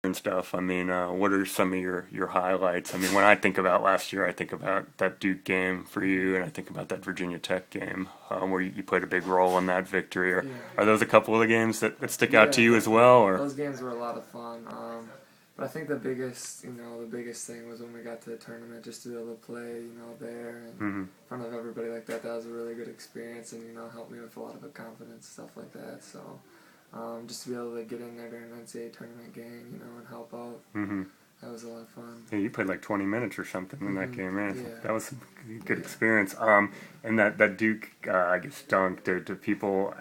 and stuff. I mean, what are some of your highlights? I mean, when I think about last year, I think about that Duke game for you, and I think about that Virginia Tech game where you played a big role in that victory. Yeah, Are those a couple of the games that stick out to yeah, you as well? definitely. Or Those games were a lot of fun. But I think the biggest thing was when we got to the tournament, just to be able to play, there and hmm in front of everybody like that. That was a really good experience, and helped me with a lot of confidence, stuff like that. So, just to be able to get in there during an NCAA tournament game, and help out, hmm that was a lot of fun. Yeah, you played like 20 minutes or something in that game, man. Yeah, That was some good yeah. experience. And that Duke, I guess, dunk. Do people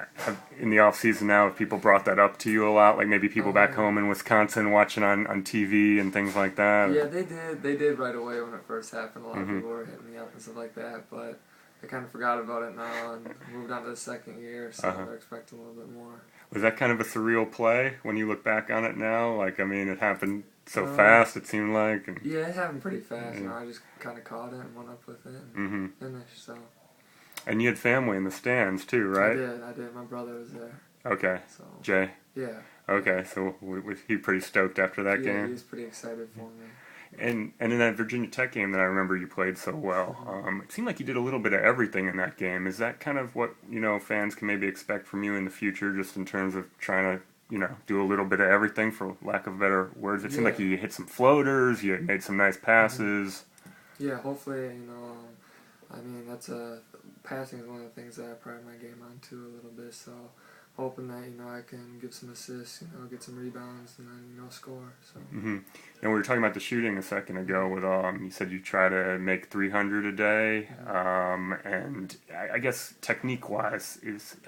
in the off season now? Have people brought that up to you a lot? Like maybe people back Um, home in Wisconsin watching on TV and things like that. Yeah, they did. They did right away when it first happened. A lot of Mm-hmm. people were hitting me up and stuff like that, but I kind of forgot about it now and moved on to the second year, so Uh-huh. they're expecting a little bit more. Was that kind of a surreal play when you look back on it now? Like, I mean, it happened so Um, fast. It seemed like, and yeah, it happened pretty fast. yeah. I just kind of caught it and went up with it and Mm-hmm. finished. So And you had family in the stands too, right? I did. My brother was there, Okay, so Jay. yeah, Okay, so was he pretty stoked after that yeah, he game? was pretty excited for me. And in that Virginia Tech game that I remember you played so well, it seemed like you did a little bit of everything in that game. Is that kind of what fans can maybe expect from you in the future, just in terms of trying to do a little bit of everything, for lack of better words? It seemed like Yeah, you hit some floaters, you made some nice hmm passes. yeah. Hopefully, I mean, passing is one of the things that I pride my game on too a little bit. So hoping that I can give some assists, get some rebounds, and then score. So. hmm And we were talking about the shooting a second hmm ago. With you said you try to make 300 a day, hmm and I guess technique wise,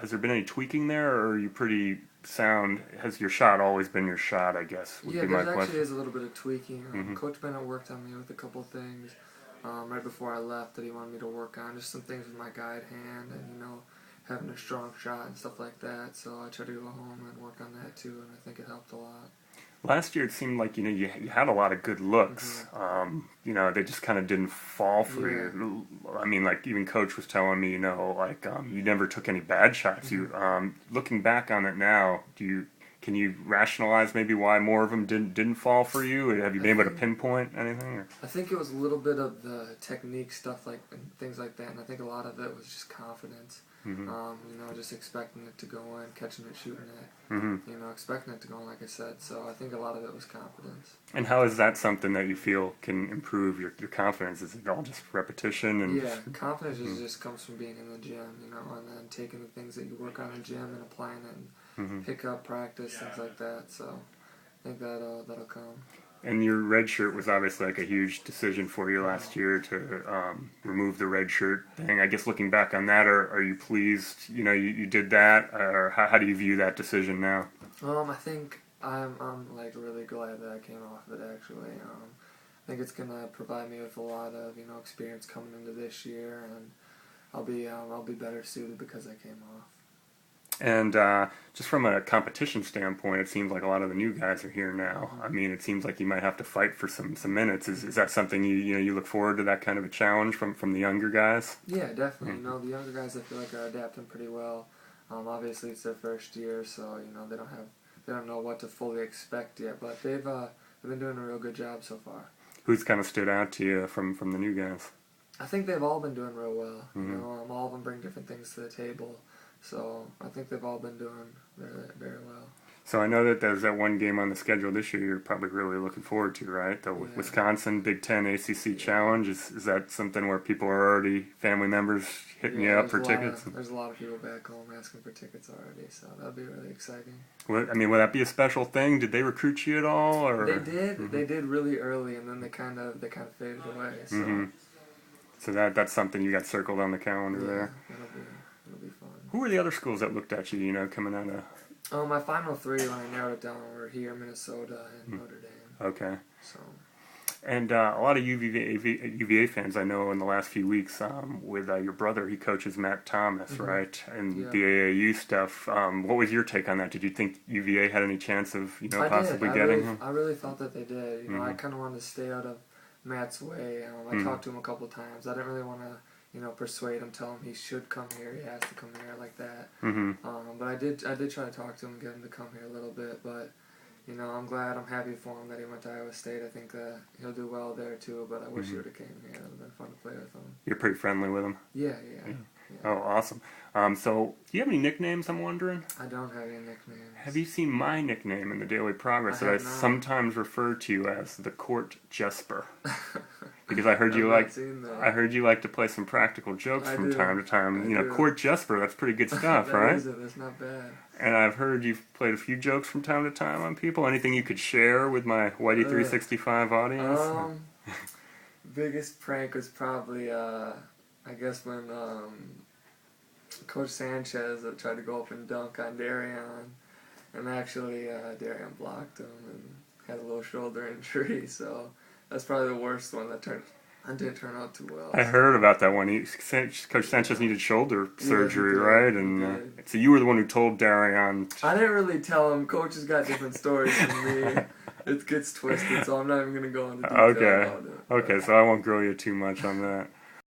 has there been any tweaking there, or are you pretty sound? Has your shot always been your shot? I guess would Yeah, be my there's actually question. is a little bit of tweaking. hmm Coach Bennett worked on me with a couple things right before I left that he wanted me to work on. Just some things with my guide hand and having a strong shot and stuff like that. So I tried to go home and work on that too, and I think it helped a lot. Last year it seemed like you had a lot of good hmm looks. They just kind of didn't fall for Yeah. you. I mean, like even coach was telling me, like you never took any bad shots. hmm You looking back on it now, can you rationalize maybe why more of them didn't fall for you? Have you I been able to think pinpoint anything? Or? I think it was a little bit of the technique stuff and things like that, and I think a lot of it was just confidence. hmm Just expecting it to go in, catching it, shooting it. hmm Expecting it to go in, like I said. So I think a lot of it was confidence. And how is that something that you feel can improve your confidence? Is it all just repetition and? Yeah, confidence Mm-hmm. just comes from being in the gym, and then taking the things that you work on in the gym and applying it Mm-hmm. and pick up practice, things like that. So I think that'll come. And your red shirt was obviously like a huge decision for you Uh, last year to remove the red shirt thing. I guess looking back on that, are you pleased? You did that, or how do you view that decision now? I think I'm like really glad that I came off of it actually. I think it's gonna provide me with a lot of experience coming into this year, and I'll be better suited because I came off. And just from a competition standpoint, it seems like a lot of the new guys are here now. hmm I mean, it seems like you might have to fight for some minutes. Is that something you look forward to, that kind of a challenge from the younger guys? Yeah, definitely. Mm-hmm. The younger guys I feel like are adapting pretty well. Obviously it's their first year, so they don't know what to fully expect yet, but they've been doing a real good job so far. Who's kind of stood out to you from the new guys? I think they've all been doing real well. Mm-hmm. All of them bring different things to the table, so I think they've all been doing very very well. So I know that there's that one game on the schedule this year you're probably really looking forward to, right? The Yeah, Wisconsin Big Ten ACC yeah, Challenge. Is that something where people are already, family members, hitting you yeah. up for tickets? There's a lot of people back home asking for tickets already, so that'll be really exciting. I mean, would that be a special thing? Did they recruit you at all, They or? did. hmm They did really early, and then they kind of faded away. hmm So So that's something you got circled on the calendar yeah, there. it'll be fun. Who were the other schools that looked at you? Coming out of. My final three, when I narrowed it down, were here, Minnesota, and hmm, Notre Dame. Okay. So And a lot of UVA fans I know in the last few weeks with your brother, he coaches Matt Thomas, hmm right? And yeah, the AAU stuff. What was your take on that? Did you think UVA had any chance of, I did. possibly getting him? I really thought that they did. I hmm kind of wanted to stay out of Matt's way. I hmm talked to him a couple times. I didn't really want to, persuade him, tell him he should come here, he has to come here like that. hmm But I did try to talk to him and get him to come here a little bit. But I'm glad, I'm happy for him that he went to Iowa State. I think he'll do well there too, but I wish he would have came here. It would have been fun to play with him. You're pretty friendly with him? Yeah. Oh, awesome. So, do you have any nicknames, I'm wondering? I don't have any nicknames. Have you seen my nickname in the Daily Progress that I sometimes refer to you as the Court Jesper? Because I heard you like to play some practical jokes from time to time. Court Jesper, that's pretty good stuff, right? That's not bad. And I've heard you've played a few jokes from time to time on people. Anything you could share with my Whitey 365 audience? Biggest prank was probably, I guess when Coach Sanchez tried to go up and dunk on Darian, and actually Darian blocked him and had a little shoulder injury, so that's probably the worst one that didn't turn out too well. I heard about that one. Coach Sanchez needed shoulder surgery, right? And so you were the one who told Darian. I didn't really tell him. Coach has got different stories than me. It gets twisted, so I'm not even going to go into detail about it. Okay, so I won't grill you too much on that.